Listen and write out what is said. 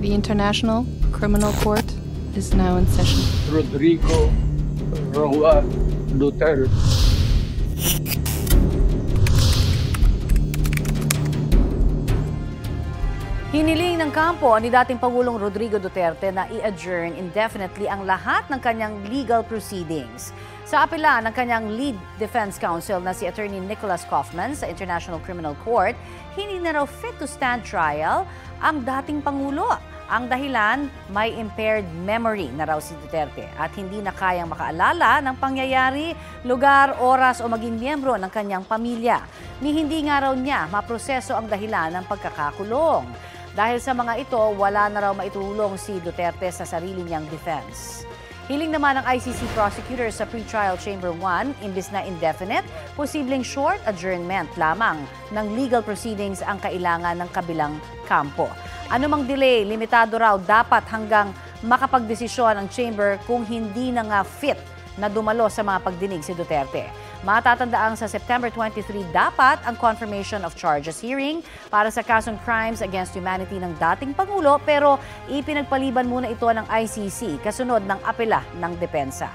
The International Criminal Court is now in session. Rodrigo Roa Duterte. Hiniling ng kampo ni dating Pangulong Rodrigo Duterte na i-adjourn indefinitely ang lahat ng kanyang legal proceedings. Sa apela ng kanyang lead defense counsel na si Attorney Nicholas Kaufman sa International Criminal Court, hindi na raw fit to stand trial ang dating Pangulo. Ang dahilan, may impaired memory na raw si Duterte at hindi na kayang makaalala ng pangyayari, lugar, oras o maging miyembro ng kanyang pamilya. Ni hindi nga raw niya maproseso ang dahilan ng pagkakakulong. Dahil sa mga ito, wala na raw maitulong si Duterte sa sarili niyang defense. Hiling naman ng ICC prosecutor sa pretrial chamber 1, imbis na indefinite, posibleng short adjournment lamang ng legal proceedings ang kailangan ng kabilang kampo. Anumang delay, limitado raw dapat hanggang makapagdesisyon ang chamber kung hindi na nga fit na dumalo sa mga pagdinig si Duterte. Matatandaang sa September 23 dapat ang confirmation of charges hearing para sa kasong crimes against humanity ng dating Pangulo pero ipinagpaliban muna ito ng ICC kasunod ng apela ng depensa.